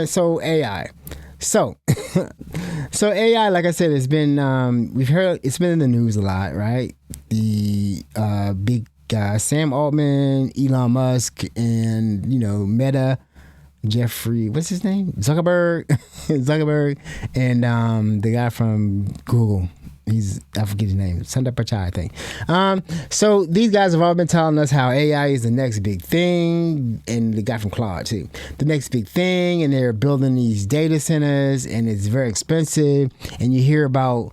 So AI. So, so AI, like I said, it's been we've heard it's been in the news a lot, right? The big guy, Sam Altman, Elon Musk, and Meta, Jeffrey, what's his name? Zuckerberg, Zuckerberg, and the guy from Google. I forget his name, Sundar Pichai, I think. So these guys have all been telling us how AI is the next big thing, and the guy from Claude too, the next big thing, and they're building these data centers, and it's very expensive, and you hear about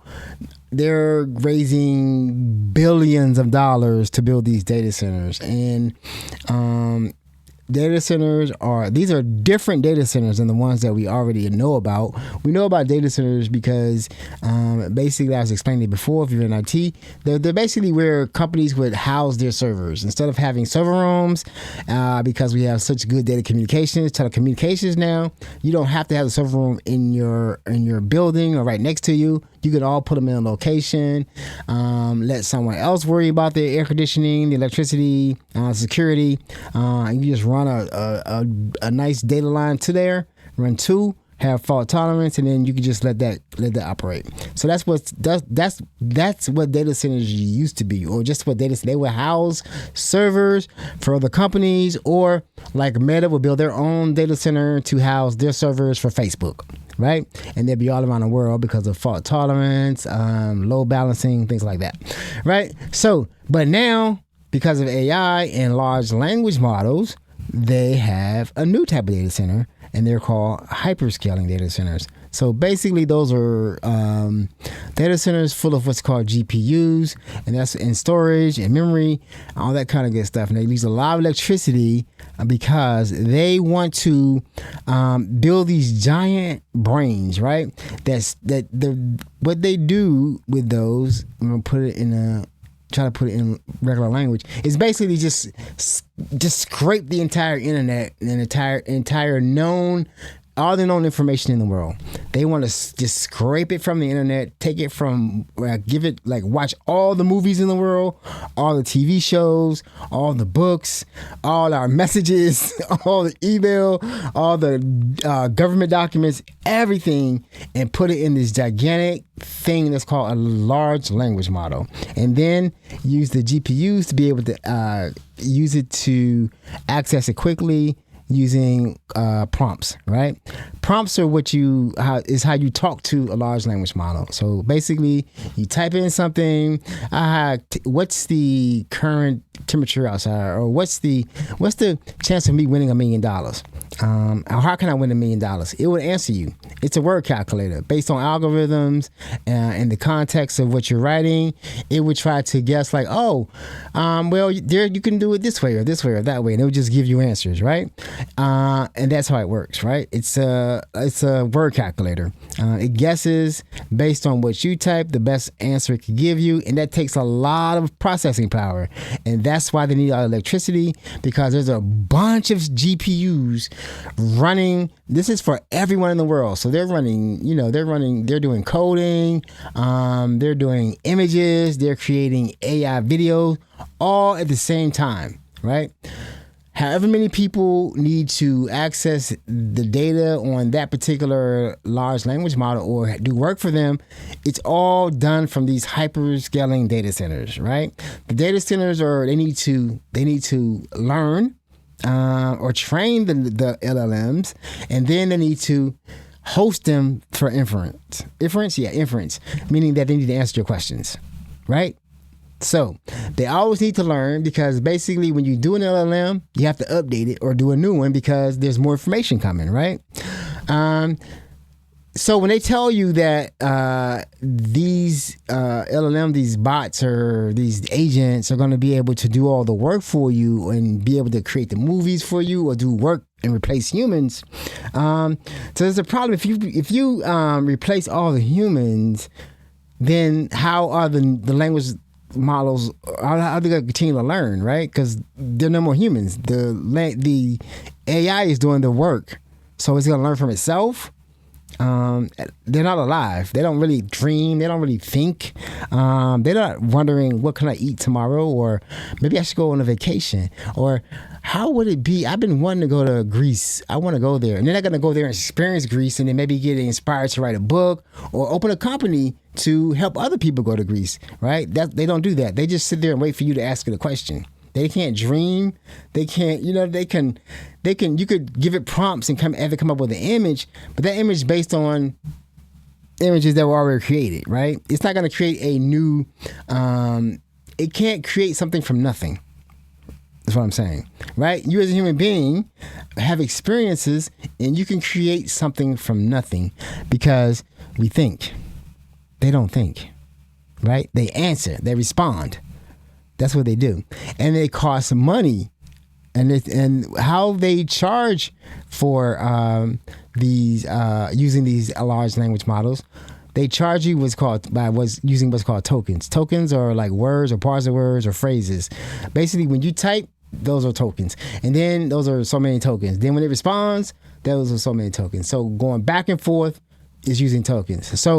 they're raising billions of dollars to build these data centers, and data centers are different data centers than the ones that we already know about. We know about data centers because basically, I was explaining it before, if you're in IT, they're basically where companies would house their servers. Instead of having server rooms, because we have such good data communications, telecommunications now, you don't have to have the server room in your building or right next to you. You can all put them in a location, let someone else worry about the air conditioning, the electricity, security. You just run a nice data line to there, run two, have fault tolerance, and then you can just let that operate. So that's what data centers used to be, or just what they would house servers for other companies, or like Meta would build their own data center to house their servers for Facebook. Right? And they'll be all around the world because of fault tolerance, load balancing, things like that. Right? So, but now, because of AI and large language models, they have a new type of data center, and they're called hyperscaling data centers. So basically, those are data centers full of what's called GPUs, and that's in storage and memory, all that kind of good stuff. And they use a lot of electricity because they want to build these giant brains, right? What they do with those. I'm gonna try to put it in regular language. Is basically just scrape the entire internet and entire known. All the known information in the world. They want to just scrape it from the internet, take it from, watch all the movies in the world, all the TV shows, all the books, all our messages, all the email, all the government documents, everything, and put it in this gigantic thing that's called a large language model. And then use the GPUs to be able to use it to access it quickly, using prompts, right? Prompts are how you talk to a large language model. So basically, you type in something. What's the current temperature outside, or what's the chance of me winning $1 million? How can I win $1 million? It would answer you. It's a word calculator based on algorithms and the context of what you're writing. It would try to guess well, you can do it this way or that way, and it would just give you answers, right? And that's how it works, right? It's a word calculator. It guesses based on what you type, the best answer it can give you, and that takes a lot of processing power. And that's why they need all electricity, because there's a bunch of GPUs running. This is for everyone in the world. So they're doing coding, they're doing images, they're creating AI videos, all at the same time, right? However many people need to access the data on that particular large language model or do work for them, it's all done from these hyperscaling data centers, right? The data centers they need to learn or train the LLMs, and then they need to host them for inference. Inference, meaning that they need to answer your questions, right? So they always need to learn, because basically when you do an LLM, you have to update it or do a new one because there's more information coming, right? So when they tell you that these LLM, these bots or these agents are going to be able to do all the work for you and be able to create the movies for you or do work and replace humans, so there's a problem. If you replace all the humans, then how are the language models, how are they going to continue to learn, right? Because there are no more humans. The AI is doing the work, so it's going to learn from itself. they're not alive. They don't really dream. They don't really think. They're not wondering what can I eat tomorrow, or maybe I should go on a vacation, or how would it be? I've been wanting to go to Greece. I want to go there, and then they're gonna go there and experience Greece, and then maybe get inspired to write a book or open a company to help other people go to Greece. Right? They don't do that. They just sit there and wait for you to ask it a question. They can't dream. They can't, they can, you could give it prompts and have it come up with an image, but that image is based on images that were already created, right? It's not going to create a new, it can't create something from nothing. That's what I'm saying, right? You as a human being have experiences, and you can create something from nothing because we think. They don't think, right? They answer, they respond. That's what they do. And it costs money. And how they charge for these using these large language models, they charge you using what's called tokens. Tokens are like words or parts of words or phrases. Basically, when you type, those are tokens. And then those are so many tokens. Then when it responds, those are so many tokens. So going back and forth is using tokens. So